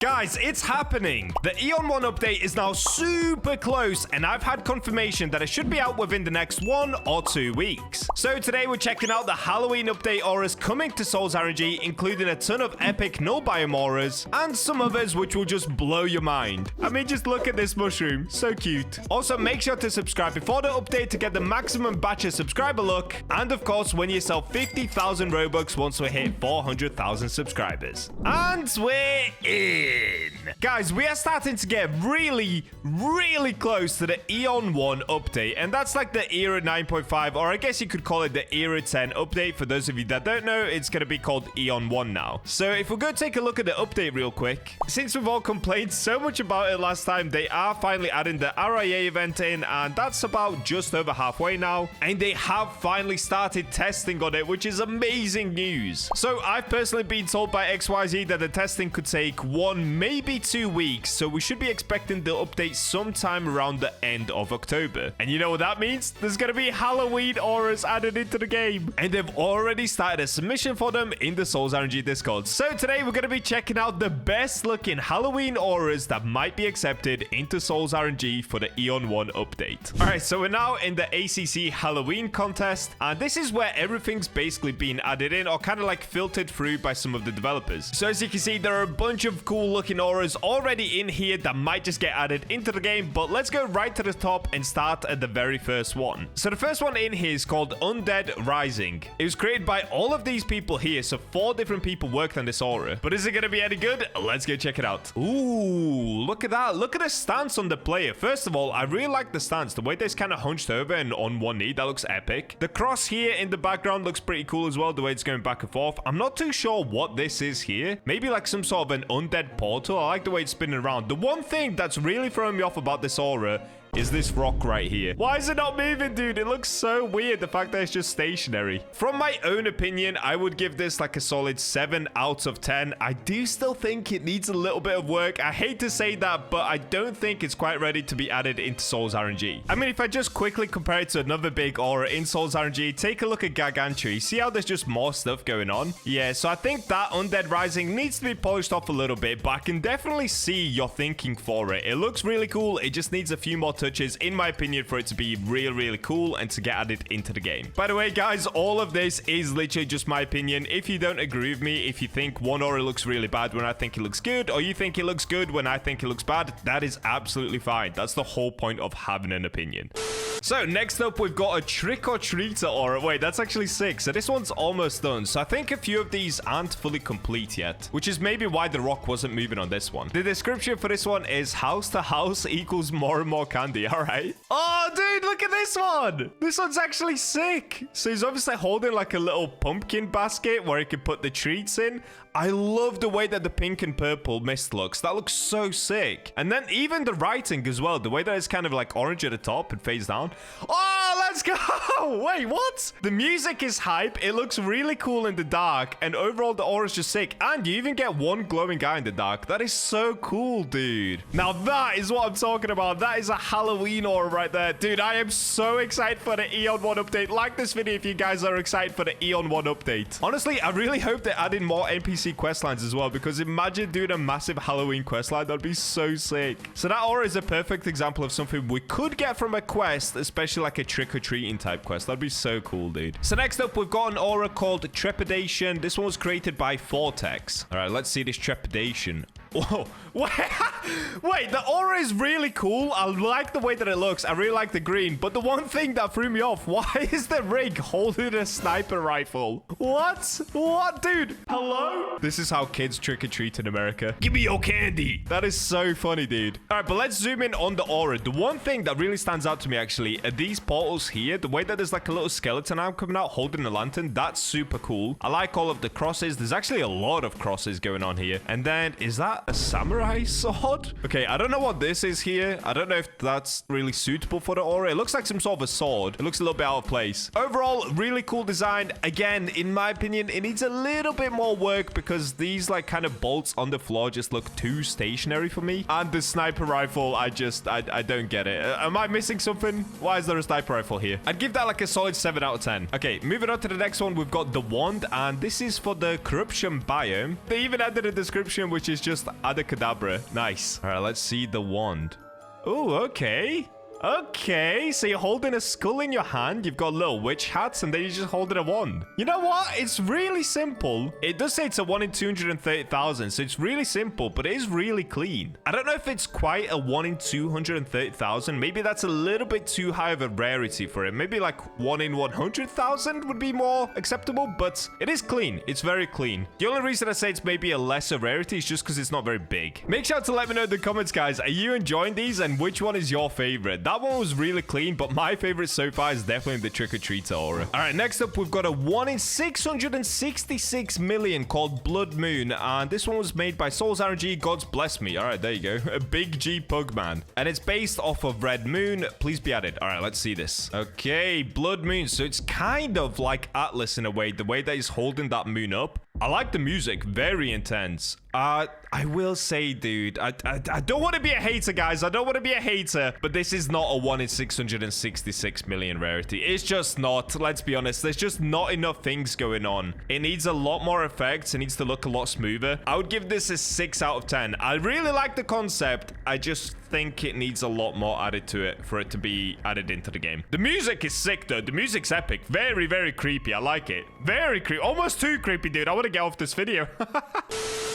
Guys, it's happening. The Eon 1 update is now super close, and I've had confirmation that it should be out within the next 1 or 2 weeks. So today we're checking out the Halloween update auras coming to SOL'S RNG, including a ton of epic Null Biome Auras, and some others which will just blow your mind. I mean, just look at this mushroom. So cute. Also, make sure to subscribe before the update to get the maximum Bacha subscriber look, and of course, win yourself 50,000 Robux once we hit 400,000 subscribers. And we're in. Guys, we are starting to get really close to the Eon 1 update, and that's like the Era 9.5, or I guess you could call it the Era 10 update. For those of you that don't know, it's going to be called Eon 1 now. So if we're going to take a look at the update real quick, since we've all complained so much about it last time, they are finally adding the RIA event in, and that's about just over halfway now, and they have finally started testing on it, which is amazing news. So I've personally been told by XYZ that the testing could take 1, maybe 2 weeks, so we should be expecting the update sometime around the end of October. And you know what that means? There's gonna be Halloween auras added into the game, and they've already started a submission for them in the SOL'S RNG Discord. So today we're gonna be checking out the best looking Halloween auras that might be accepted into SOL'S RNG for the Eon 1 update. Alright, so we're now in the ACC Halloween contest, and this is where everything's basically been added in, or kind of like filtered through by some of the developers. So as you can see, there are a bunch of cool looking auras already in here that might just get added into the game, but let's go right to the top and start at the very first one. So the first one in here is called Undead Rising. It was created by all of these people here, so 4 different people worked on this aura. But is it going to be any good? Let's go check it out. Ooh, look at that. Look at the stance on the player. First of all, I really like the stance. The way that it's kind of hunched over and on one knee, that looks epic. The cross here in the background looks pretty cool as well, the way it's going back and forth. I'm not too sure what this is here. Maybe like some sort of an undead portal. I like the way it's spinning around. The one thing that's really throwing me off about this aura is this rock right here. Why is it not moving, dude? It looks so weird, the fact that it's just stationary. From my own opinion, I would give this like a solid 7 out of 10. I do still think it needs a little bit of work. I hate to say that, but I don't think it's quite ready to be added into SOL'S RNG. I mean, if I just quickly compare it to another big aura in SOL'S RNG, take a look at Gargantua. See how there's just more stuff going on? Yeah, so I think that Undead Rising needs to be polished off a little bit, but I can definitely see your thinking for it. It looks really cool. It just needs a few more touches, in my opinion, for it to be really cool and to get added into the game. By the way, guys, all of this is literally just my opinion. If you don't agree with me, if you think one aura looks really bad when I think it looks good, or you think it looks good when I think it looks bad, that is absolutely fine. That's the whole point of having an opinion. So next up, we've got a Trick or Treater aura. Wait, that's actually 6. So this one's almost done. So I think a few of these aren't fully complete yet, which is maybe why the rock wasn't moving on this one. The description for this one is house to house equals more and more candy. All right. Oh, dude, look at this one. This one's actually sick. So he's obviously holding like a little pumpkin basket where he can put the treats in. I love the way that the pink and purple mist looks. That looks so sick. And then even the writing as well, the way that it's kind of like orange at the top and fades down. Oh, let's go. Wait, what? The music is hype. It looks really cool in the dark. And overall, the aura is just sick. And you even get one glowing guy in the dark. That is so cool, dude. Now, that is what I'm talking about. That is a Halloween aura right there. Dude, I am so excited for the Eon 1 update. Like this video if you guys are excited for the Eon 1 update. Honestly, I really hope they're adding more NPC quest lines as well, because imagine doing a massive Halloween quest line. That'd be so sick. So that aura is a perfect example of something we could get from a quest, especially like a trick-or-treating type quest. That'd be so cool, dude. So next up, we've got an aura called Trepidation. This one was created by Vortex. All right, let's see this Trepidation. Whoa, wait, the aura is really cool. I like the way that it looks. I really like the green, but the one thing that threw me off, why is the rig holding a sniper rifle? What, dude? Hello? This is how kids trick-or-treat in America. Give me your candy. That is so funny, dude. All right, but let's zoom in on the aura. The one thing that really stands out to me, actually, are these portals here. The way that there's like a little skeleton arm coming out holding a lantern, that's super cool. I like all of the crosses. There's actually a lot of crosses going on here. And then, is that a samurai sword? Okay, I don't know what this is here. I don't know if that's really suitable for the aura. It looks like some sort of a sword. It looks a little bit out of place. Overall, really cool design. Again, in my opinion, it needs a little bit more work because these like kind of bolts on the floor just look too stationary for me. And the sniper rifle, I don't get it. Am I missing something? Why is there a sniper rifle here? I'd give that like a solid 7 out of 10. Okay, moving on to the next one, we've got the wand, and this is for the corruption biome. They even added a description which is just Adacadabra. Nice. All right, let's see the wand. Oh, okay. Okay, so you're holding a skull in your hand, you've got little witch hats, and then you're just holding a wand. You know what? It's really simple. It does say it's a 1 in 230,000, so it's really simple, but it is really clean. I don't know if it's quite a 1 in 230,000. Maybe that's a little bit too high of a rarity for it. Maybe like 1 in 100,000 would be more acceptable, but it is clean. It's very clean. The only reason I say it's maybe a lesser rarity is just because it's not very big. Make sure to let me know in the comments, guys. Are you enjoying these, and which one is your favorite? That one was really clean, but my favorite so far is definitely the trick-or-treater aura. All right, next up, we've got a 1 in 666 million called Blood Moon, and this one was made by SOL'S RNG. Gods bless me. All right, there you go. A big G Pugman, and it's based off of Red Moon. Please be added. All right, let's see this. Okay, Blood Moon. So it's kind of like Atlas in a way, the way that he's holding that moon up. I like the music. Very intense. I will say, dude, I don't want to be a hater, guys. I don't want to be a hater, but this is not a 1 in 666 million rarity. It's just not. Let's be honest. There's just not enough things going on. It needs a lot more effects. It needs to look a lot smoother. I would give this a 6 out of 10. I really like the concept. I just think it needs a lot more added to it for it to be added into the game. The music is sick, though. The music's epic. Very, very creepy. I like it. Very creepy. Almost too creepy, dude. I want to get off this video.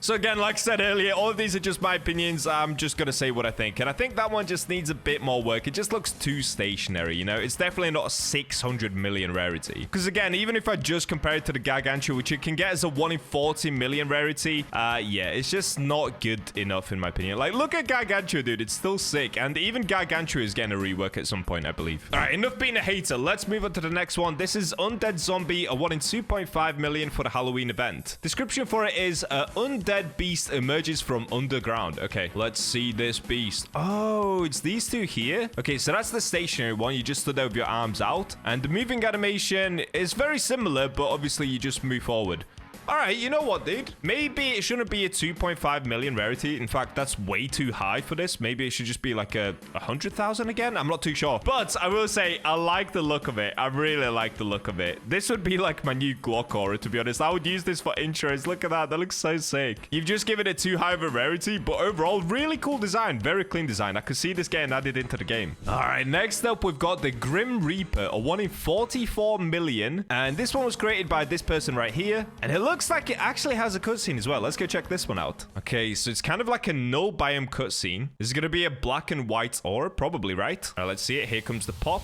So again, like I said earlier, all of these are just my opinions. I'm just going to say what I think. And I think that one just needs a bit more work. It just looks too stationary, you know? It's definitely not a 600 million rarity. Because again, even if I just compare it to the Gargantua, which you can get as a 1 in 40 million rarity, yeah, it's just not good enough in my opinion. Like, look at Gargantua, dude. It's still sick. And even Gargantua is getting a rework at some point, I believe. All right, enough being a hater. Let's move on to the next one. This is Undead Zombie, a 1 in 2.5 million for the Halloween event. Description for it is, Undead beast emerges from underground. Okay, let's see this beast. Oh, it's these two here. Okay, so that's the stationary one. You just stood there with your arms out. And the moving animation is very similar, but obviously you just move forward. All right, you know what, dude? Maybe it shouldn't be a 2.5 million rarity. In fact, that's way too high for this. Maybe it should just be like a 100,000 again. I'm not too sure. But I will say, I like the look of it. I really like the look of it. This would be like my new Glock aura, to be honest. I would use this for intros. Look at that. That looks so sick. You've just given it too high of a rarity, but overall, really cool design. Very clean design. I could see this getting added into the game. All right, next up, we've got the Grim Reaper, a 1 in 44 million. And this one was created by this person right here. And it looks like it actually has a cutscene as well. Let's go check this one out. Okay, so it's kind of like a Null Biome cutscene. This is going to be a black and white aura, probably, right? All right, let's see it. Here comes the pop.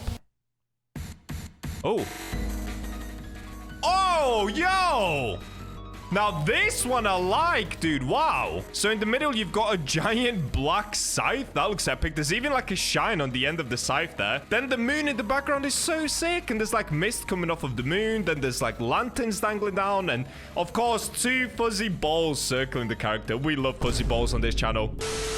Oh. Oh, yo! Now, this one I like, dude. Wow. So in the middle, you've got a giant black scythe. That looks epic. There's even like a shine on the end of the scythe there. Then the moon in the background is so sick. And there's like mist coming off of the moon. Then there's like lanterns dangling down. And of course, 2 fuzzy balls circling the character. We love fuzzy balls on this channel.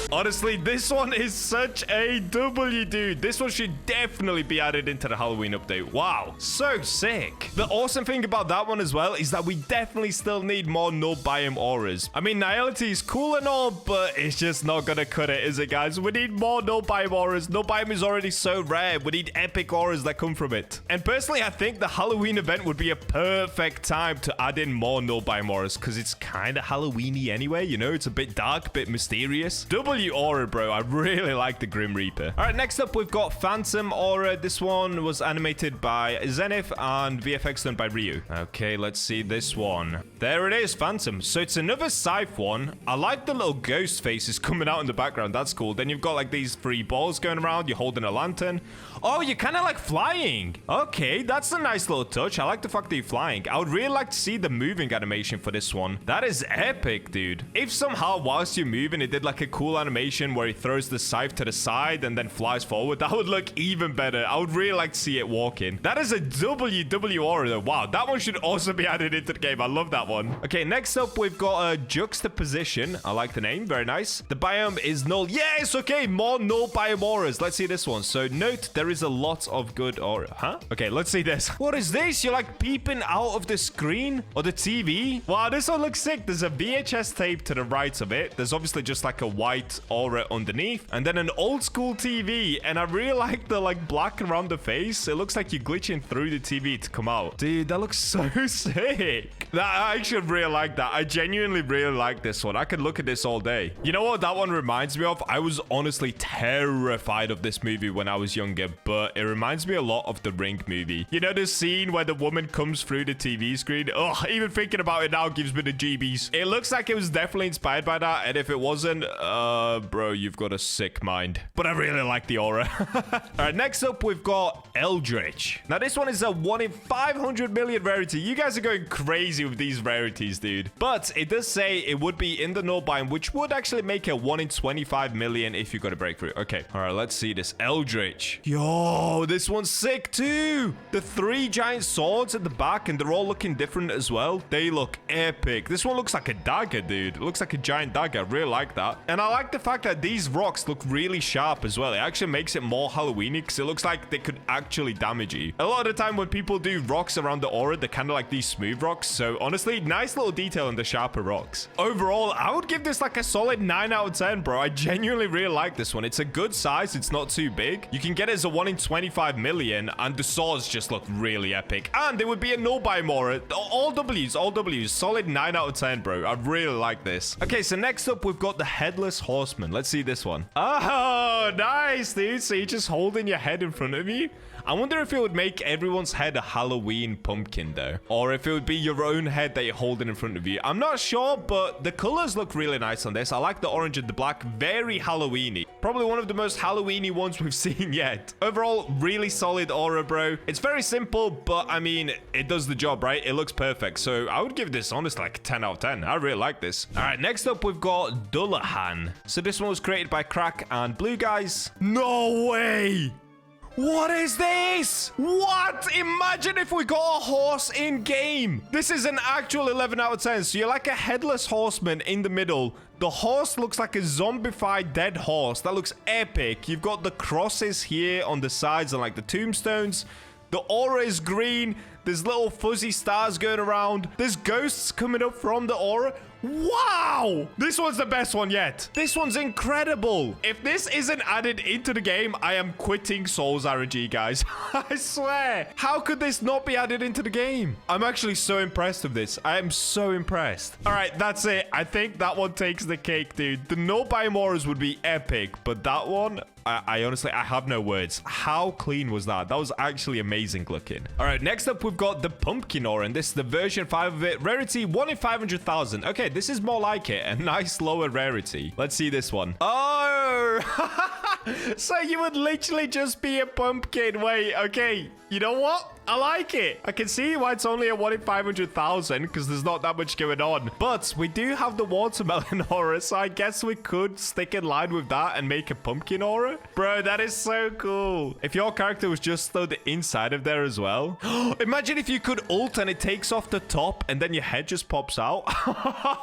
Honestly, this one is such a W, dude. This one should definitely be added into the Halloween update. Wow. So sick. The awesome thing about that one as well is that we definitely still need more Null Biome auras. I mean, Nihility is cool and all, but it's just not gonna cut it, is it, guys? We need more Null Biome auras. Null Biome is already so rare. We need epic auras that come from it. And personally, I think the Halloween event would be a perfect time to add in more Null Biome auras because it's kind of Halloween-y anyway, you know? It's a bit dark, a bit mysterious. W aura, bro. I really like the Grim Reaper. All right, next up, we've got Phantom aura. This one was animated by Zenith and VFX done by Ryu. Okay, let's see this one. There it is, Phantom. So it's another scythe one. I like the little ghost faces coming out in the background. That's cool. Then you've got like these 3 balls going around. You're holding a lantern. Oh, you're kind of like flying. Okay, that's a nice little touch. I like the fact that you're flying. I would really like to see the moving animation for this one. That is epic, dude. If somehow whilst you're moving, it did like a cool animation where he throws the scythe to the side and then flies forward, that would look even better. I would really like to see it walking. That is a WW aura though. Wow, that one should also be added into the game. I love that one. Okay, next up, we've got a Juxtaposition. I like the name. Very nice. The biome is null. Yes, okay. More Null Biome auras. Let's see this one. So note, there is a lot of good aura. Huh? Okay, let's see this. What is this? You're like peeping out of the screen or the TV. Wow, this one looks sick. There's a VHS tape to the right of it. There's obviously just like a white aura underneath and then an old school TV. And I really like the like black around the face. It looks like you're glitching through the TV to come out. Dude, that looks so sick. That I actually really like that. I genuinely really like this one. I could look at this all day. You know what that one reminds me of? I was honestly terrified of this movie when I was younger, but it reminds me a lot of the Ring movie. You know the scene where the woman comes through the TV screen? Oh, even thinking about it now gives me the GBs. It looks like it was definitely inspired by that, and if it wasn't, bro, you've got a sick mind. But I really like the aura. All right, next up, we've got Eldritch. Now, this one is a 1 in 500 million rarity. You guys are going crazy with these rarities, dude. But it does say it would be in the Null Biome, which would actually make it 1 in 25 million if you got a breakthrough. Okay, all right, let's see this. Eldritch. Yo, this one's sick too. The 3 giant swords at the back, and they're all looking different as well. They look epic. This one looks like a dagger, dude. It looks like a giant dagger. I really like that. And I like the fact that these rocks look really sharp as well. It actually makes it more Halloween-y because it looks like they could actually damage you. A lot of the time when people do rocks around the aura, they're kind of like these smooth rocks. So honestly, nice little detail in the sharper rocks. Overall, I would give this like a solid 9 out of 10, bro. I genuinely really like this one. It's a good size. It's not too big. You can get it as a 1 in 25 million, and the swords just look really epic. And it would be a Null Biome Aura. All W's, all W's. Solid 9 out of 10, bro. I really like this. Okay, so next up, we've got the Headless Horseman. Let's see this one. Oh, nice, dude. So you're just holding your head in front of you. I wonder if it would make everyone's head a Halloween pumpkin, though. Or if it would be your own head that you're holding in front of you. I'm not sure, but the colors look really nice on this. I like the orange and the black. Very Halloween-y. Probably one of the most Halloween-y ones we've seen yet. Overall, really solid aura, bro. It's very simple, but I mean, it does the job, right? It looks perfect. So I would give this, honestly, like 10 out of 10. I really like this. All right, next up, we've got Dullahan. So this one was created by Crack and Blue Guys. No way! What is this? What? Imagine if we got a horse in game. This is an actual 11 out of 10. So you're like a headless horseman in the middle. The horse looks like a zombified dead horse. That looks epic. You've got the crosses here on the sides and like the tombstones. The aura is green. There's little fuzzy stars going around. There's ghosts coming up from the aura. Wow! This one's the best one yet. This one's incredible. If this isn't added into the game, I am quitting SOL'S RNG, guys. I swear. How could this not be added into the game? I'm actually so impressed with this. I am so impressed. All right, that's it. I think that one takes the cake, dude. The Null Biome Auras would be epic, but that one... I honestly, I have no words. How clean was that? That was actually amazing looking. All right, next up, we've got the Pumpkin Aura, and this is the version 5 of it. Rarity 1 in 500,000. Okay, this is more like it. A nice lower rarity. Let's see this one. Oh! So you would literally just be a pumpkin. Wait, okay. You know what? I like it. I can see why it's only a 1 in 500,000 because there's not that much going on. But we do have the watermelon aura, so I guess we could stick in line with that and make a pumpkin aura. Bro, that is so cool. If your character was just though the inside of there as well. Imagine if you could ult and it takes off the top and then your head just pops out.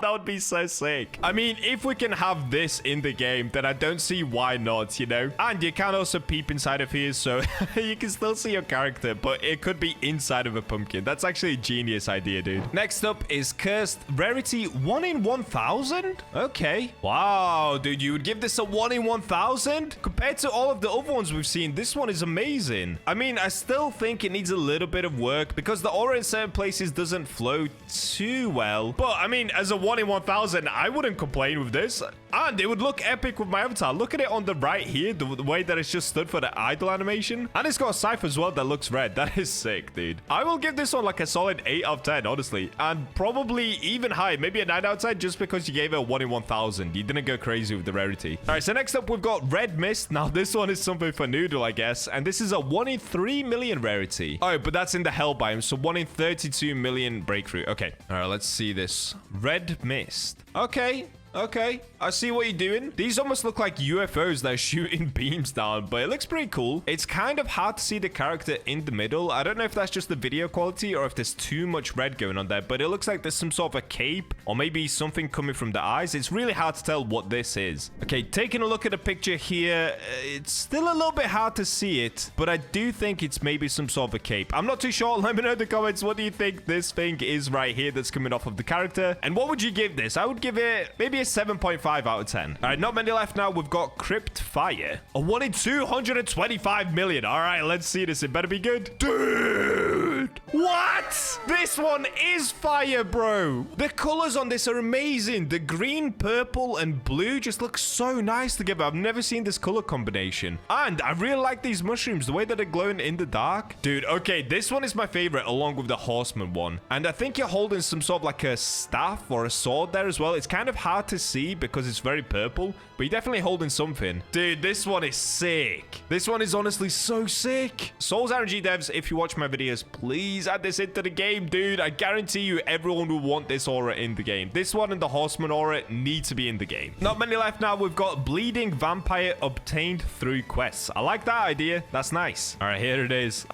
That would be so sick. I mean, if we can have this in the game, then I don't see why not, you know? And you can also peep inside of here, so you can still see your character, but it could be inside of a pumpkin. That's actually a genius idea, dude. Next up is Cursed. Rarity 1 in 1,000? Okay. Wow, dude, you would give this a 1 in 1,000? Compared to all of the other ones we've seen, this one is amazing. I mean, I still think it needs a little bit of work because the aura in certain places doesn't flow too well. But, I mean, as a 1 in 1,000, I wouldn't complain with this. And it would look epic with my avatar. Look at it on the right here, the way that it's just stood for the idle animation. And it's got a cipher as well that looks red. That is sick, dude. I will give this one like a solid 8 out of 10, honestly. And probably even high, maybe a 9 out of 10 just because you gave it a 1 in 1,000. You didn't go crazy with the rarity. All right, so next up, we've got Red Mist. Now, this one is something for Noodle, I guess. And this is a 1 in 3 million rarity. Oh, but that's in the Hell Biome. So 1 in 32 million breakthrough. Okay. All right, let's see this. Red Mist. Okay. Okay, I see what you're doing. These almost look like UFOs that are shooting beams down, but it looks pretty cool. It's kind of hard to see the character in the middle. I don't know if that's just the video quality or if there's too much red going on there, but it looks like there's some sort of a cape or maybe something coming from the eyes. It's really hard to tell what this is. Okay, taking a look at the picture here, it's still a little bit hard to see it, but I do think it's maybe some sort of a cape. I'm not too sure. Let me know in the comments, what do you think this thing is right here that's coming off of the character? And what would you give this? I would give it maybe a 7.5 out of 10. All right, not many left now. We've got Crypt Fire. A 1 in 225 million. All right, let's see this. It better be good. Dude! Dude, what? This one is fire, bro. The colors on this are amazing. The green, purple, and blue just look so nice together. I've never seen this color combination. And I really like these mushrooms, the way that they're glowing in the dark. Dude, okay, this one is my favorite along with the horseman one. And I think you're holding some sort of like a staff or a sword there as well. It's kind of hard to see because it's very purple, but you're definitely holding something. Dude, this one is sick. This one is honestly so sick. SOL'S RNG devs, if you watch my videos, please add this into the game, dude. I guarantee you everyone will want this aura in the game. This one and the horseman aura need to be in the game. Not many left now. We've got bleeding vampire obtained through quests. I like that idea. That's nice. All right, here it is.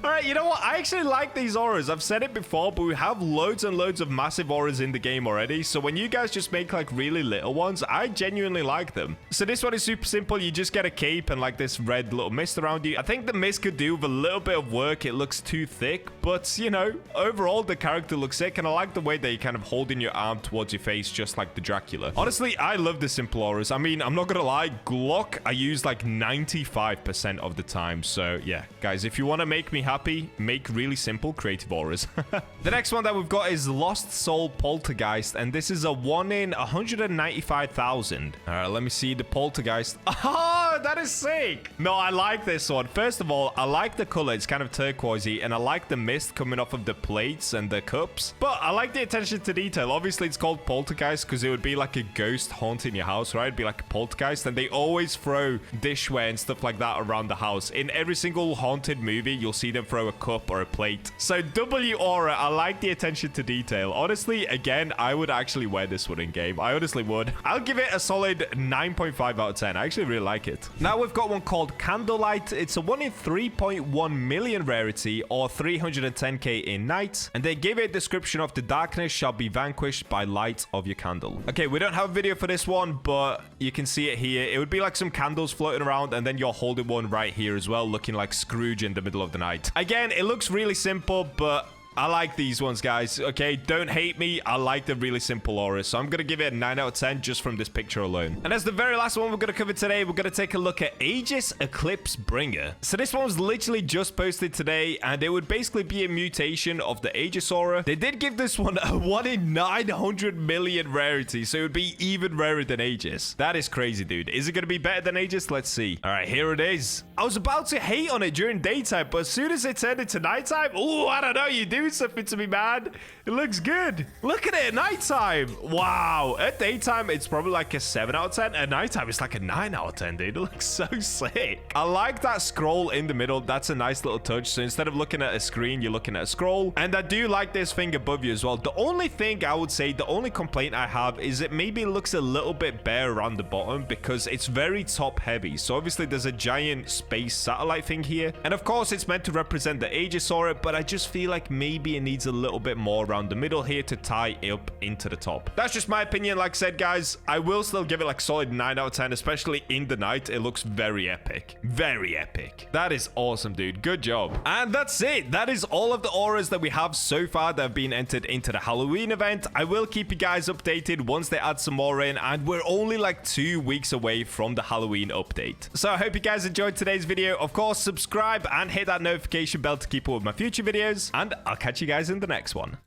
All right, you know what? I actually like these auras. I've said it before, but we have loads and loads of massive auras in the game already. So when you guys just make like really little ones, I genuinely like them. So this one is super simple. You just get a cape and like this red little mist around you. I think the mist could do with a little bit of work. It looks too thick, but you know, overall the character looks sick, and I like the way that you kind of holding your arm towards your face, just like the Dracula. Honestly, I love the simple auras. I mean, I'm not gonna lie, Glock I use like 95% of the time. So yeah, guys, if you want to make me happy, make really simple creative auras. The next one that we've got is Lost Soul Poltergeist, and this is a 1 in 195,000. All right, let me see the Poltergeist. Oh, that is sick. No, I like this one. First of all, I like the color. It's kind of turquoisey, and I like the mist coming off of the plates and the cups, but I like the attention to detail. Obviously, it's called Poltergeist because it would be like a ghost haunting your house, right? It'd be like a poltergeist, and they always throw dishware and stuff like that around the house. In every single haunted movie, you'll see them throw a cup or a plate. So W aura, I like the attention to detail. Honestly, again, I would actually wear this one in game. I honestly would. I'll give it a solid 9.5 out of 10. I actually really like it. Now we've got one called Candlelight. It's a 1 in 3.1 million rarity, or 310k in night, and they give a description of: the darkness shall be vanquished by light of your candle. Okay, we don't have a video for this one, but you can see it here. It would be like some candles floating around, and then you're holding one right here as well, looking like Scrooge in the middle of the night. Again, it looks really simple, but I like these ones, guys. Okay, don't hate me. I like the really simple auras. So I'm going to give it a 9 out of 10 just from this picture alone. And as the very last one we're going to cover today, we're going to take a look at Aegis Eclipsebringer. So this one was literally just posted today, and it would basically be a mutation of the Aegis aura. They did give this one a 1 in 900 million rarity, so it would be even rarer than Aegis. That is crazy, dude. Is it going to be better than Aegis? Let's see. All right, here it is. I was about to hate on it during daytime, but as soon as it turned into nighttime, oh, I don't know, you do something to me, man. It looks good. Look at it at nighttime. Wow. At daytime, it's probably like a 7 out of 10. At nighttime, it's like a 9 out of 10, dude. It looks so sick. I like that scroll in the middle. That's a nice little touch. So instead of looking at a screen, you're looking at a scroll. And I do like this thing above you as well. The only thing I would say, the only complaint I have is it maybe looks a little bit bare around the bottom because it's very top heavy. So obviously there's a giant space satellite thing here. And of course, it's meant to represent the Aegis aura, but I just feel like maybe it needs a little bit more around the middle here to tie up into the top. That's just my opinion. Like I said, guys, I will still give it like solid 9 out of 10, especially in the night. It looks very epic. Very epic. That is awesome, dude. Good job. And that's it. That is all of the auras that we have so far that have been entered into the Halloween event. I will keep you guys updated once they add some more in, and we're only like 2 weeks away from the Halloween update. So I hope you guys enjoyed today's video. Of course, subscribe and hit that notification bell to keep up with my future videos, and I'll catch you guys in the next one.